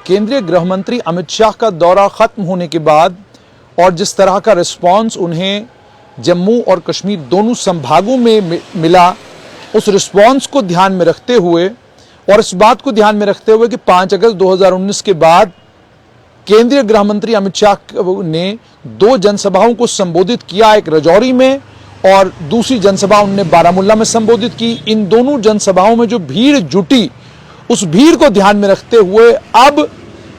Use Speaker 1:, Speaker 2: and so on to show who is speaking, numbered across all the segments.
Speaker 1: केंद्रीय गृह मंत्री अमित शाह का दौरा खत्म होने के बाद और जिस तरह का रिस्पांस उन्हें जम्मू और कश्मीर दोनों संभागों में मिला, उस रिस्पांस को ध्यान में रखते हुए और इस बात को ध्यान में रखते हुए कि 5 अगस्त 2019 के बाद केंद्रीय गृह मंत्री अमित शाह ने 2 जनसभाओं को संबोधित किया, एक राजौरी में और दूसरी जनसभा उन्होंने बारामूला में संबोधित की। इन दोनों जनसभाओं में जो भीड़ जुटी, उस भीड़ को ध्यान में रखते हुए अब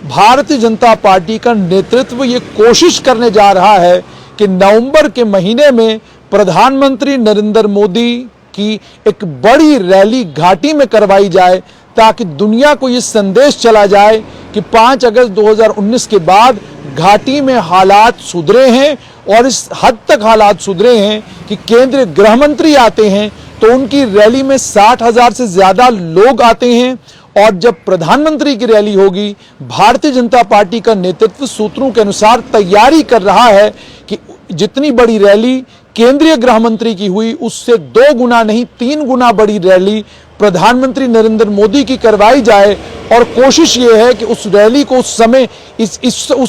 Speaker 1: भारतीय जनता पार्टी का नेतृत्व ये कोशिश करने जा रहा है कि नवंबर के महीने में प्रधानमंत्री नरेंद्र मोदी की एक बड़ी रैली घाटी में करवाई जाए, ताकि दुनिया को ये संदेश चला जाए कि 5 अगस्त 2019 के बाद घाटी में हालात सुधरे हैं और इस हद तक हालात सुधरे हैं कि केंद्रीय गृह मंत्री आते हैं तो उनकी रैली में 60,000 से ज्यादा लोग आते हैं। और जब प्रधानमंत्री की रैली होगी, भारतीय जनता पार्टी का नेतृत्व सूत्रों के अनुसार तैयारी कर रहा है कि जितनी बड़ी रैली केंद्रीय गृह मंत्री की हुई, उससे 2 गुना नहीं 3 गुना बड़ी रैली प्रधानमंत्री नरेंद्र मोदी की करवाई जाए। और कोशिश ये है कि उस रैली को उस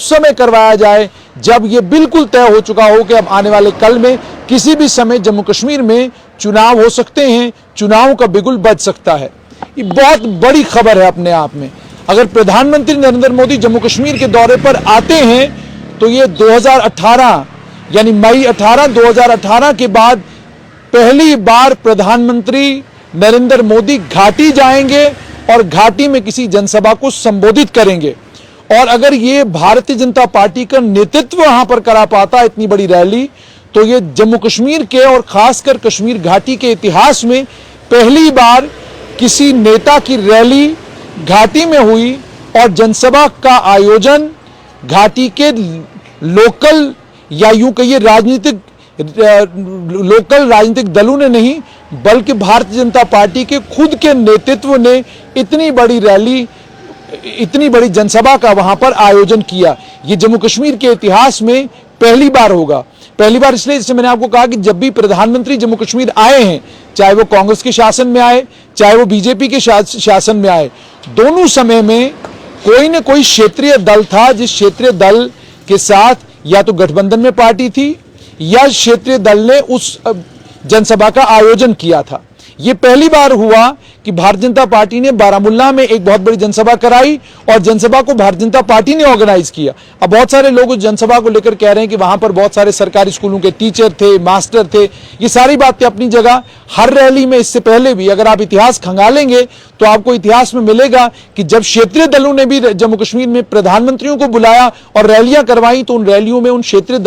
Speaker 1: समय करवाया जाए जब ये बिल्कुल तय हो चुका हो कि अब आने वाले कल में किसी भी समय जम्मू कश्मीर में चुनाव हो सकते हैं, चुनाव का बिगुल बज सकता है। ये बहुत बड़ी खबर है अपने आप में। अगर प्रधानमंत्री नरेंद्र मोदी जम्मू कश्मीर के दौरे पर आते हैं तो ये 2018 यानी मई 18 2018 के बाद पहली बार प्रधानमंत्री नरेंद्र मोदी घाटी जाएंगे और घाटी में किसी जनसभा को संबोधित करेंगे। और अगर ये भारतीय जनता पार्टी का नेतृत्व वहां पर करा पाता इतनी बड़ी रैली, तो ये जम्मू कश्मीर के और खासकर कश्मीर घाटी के इतिहास में पहली बार किसी नेता की रैली घाटी में हुई और जनसभा का आयोजन घाटी के लोकल या यूं कहिए लोकल राजनीतिक दलों ने नहीं, बल्कि भारतीय जनता पार्टी के खुद के नेतृत्व ने इतनी बड़ी रैली, इतनी बड़ी जनसभा का वहां पर आयोजन किया। ये जम्मू कश्मीर के इतिहास में पहली बार होगा। पहली बार इसलिए, जैसे मैंने आपको कहा कि जब भी प्रधानमंत्री जम्मू कश्मीर आए हैं, चाहे वो कांग्रेस के शासन में आए, चाहे वो बीजेपी के शासन में आए, दोनों समय में कोई न कोई क्षेत्रीय दल था जिस क्षेत्रीय दल के साथ या तो गठबंधन में पार्टी थी या क्षेत्रीय दल ने उस जनसभा का आयोजन किया था। ये पहली बार हुआ कि भारतीय जनता पार्टी ने बारामूला में एक बहुत बड़ी जनसभा कराई और जनसभा को भारतीय जनता पार्टी ने ऑर्गेनाइज किया। अब बहुत सारे लोग उस जनसभा को लेकर कह रहे हैं कि वहां पर बहुत सारे सरकारी स्कूलों के टीचर थे, मास्टर थे। ये सारी बातें अपनी जगह। हर रैली में इससे पहले भी अगर आप इतिहास खंगालेंगे तो आपको इतिहास में मिलेगा कि जब क्षेत्रीय दलों ने भी जम्मू कश्मीर में प्रधानमंत्रियों को बुलाया और रैलियां करवाई, तो उन रैलियों में उन क्षेत्रीय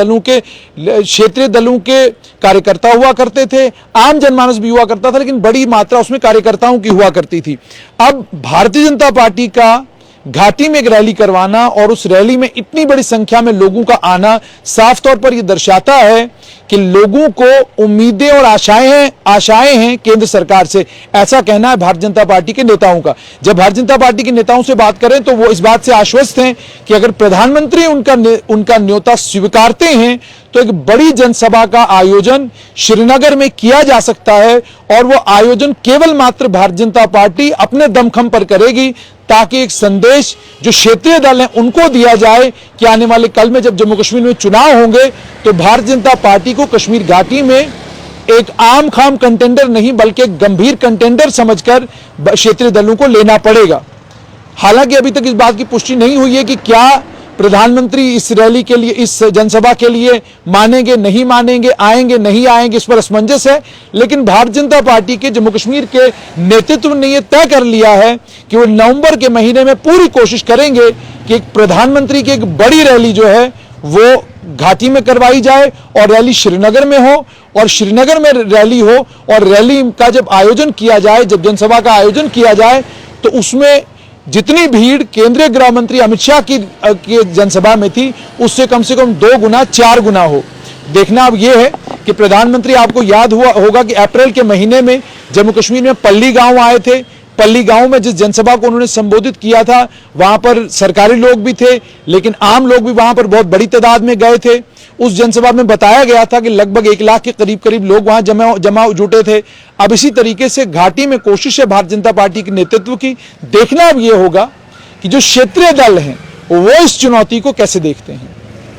Speaker 1: दलों के कार्यकर्ता हुआ करते थे, आम जनमानस भी हुआ करता था, लेकिन बड़ी मात्रा उसमें कार्यकर्ताओं की हुआ करती थी। अब भारतीय जनता पार्टी का घाटी में एक रैली करवाना और उस रैली में इतनी बड़ी संख्या में लोगों का आना साफ तौर पर यह दर्शाता है कि लोगों को उम्मीदें और आशाएं हैं केंद्र सरकार से। ऐसा कहना है भारतीय जनता पार्टी के नेताओं का। जब भारतीय जनता पार्टी के नेताओं से बात करें तो वो इस बात से आश्वस्त हैं कि अगर प्रधानमंत्री उनका न्योता स्वीकारते हैं तो एक बड़ी जनसभा का आयोजन श्रीनगर में किया जा सकता है। और वो आयोजन केवल मात्र भारतीय जनता पार्टी अपने दमखम पर करेगी, ताकि एक संदेश जो क्षेत्रीय दल हैं उनको दिया जाए कि आने वाले कल में जब जम्मू कश्मीर में चुनाव होंगे तो भारतीय जनता पार्टी को कश्मीर घाटी में एक आम खाम कंटेंडर नहीं बल्कि एक गंभीर कंटेंडर समझकर क्षेत्रीय दलों को लेना पड़ेगा। हालांकि अभी तक इस बात की पुष्टि नहीं हुई है कि क्या प्रधानमंत्री इस रैली के लिए, इस जनसभा के लिए मानेंगे, नहीं मानेंगे, आएंगे, नहीं आएंगे, इस पर असमंजस है। लेकिन भारतीय जनता पार्टी के जम्मू कश्मीर के नेतृत्व ने यह तय कर लिया है कि वो नवंबर के महीने में पूरी कोशिश करेंगे कि एक प्रधानमंत्री की एक बड़ी रैली जो है वो घाटी में करवाई जाए और रैली श्रीनगर में हो, और श्रीनगर में रैली हो और रैली का जब आयोजन किया जाए, जब जनसभा का आयोजन किया जाए, तो उसमें जितनी भीड़ केंद्रीय गृह मंत्री अमित शाह की जनसभा में थी उससे कम से कम 2 गुना 4 गुना हो। देखना अब यह है कि प्रधानमंत्री, आपको याद होगा कि अप्रैल के महीने में जम्मू कश्मीर में पल्ली गांव आए थे। पल्ली गांव में जिस जनसभा को उन्होंने संबोधित किया था, वहां पर सरकारी लोग भी थे, लेकिन आम लोग भी वहां पर बहुत बड़ी तादाद में गए थे। उस जनसभा में बताया गया था कि लगभग 1 लाख के करीब लोग वहां जमा जुटे थे। अब इसी तरीके से घाटी में कोशिश है भारतीय जनता पार्टी के नेतृत्व की। देखना अब यह होगा कि जो क्षेत्रीय दल हैं वो इस चुनौती को कैसे देखते हैं।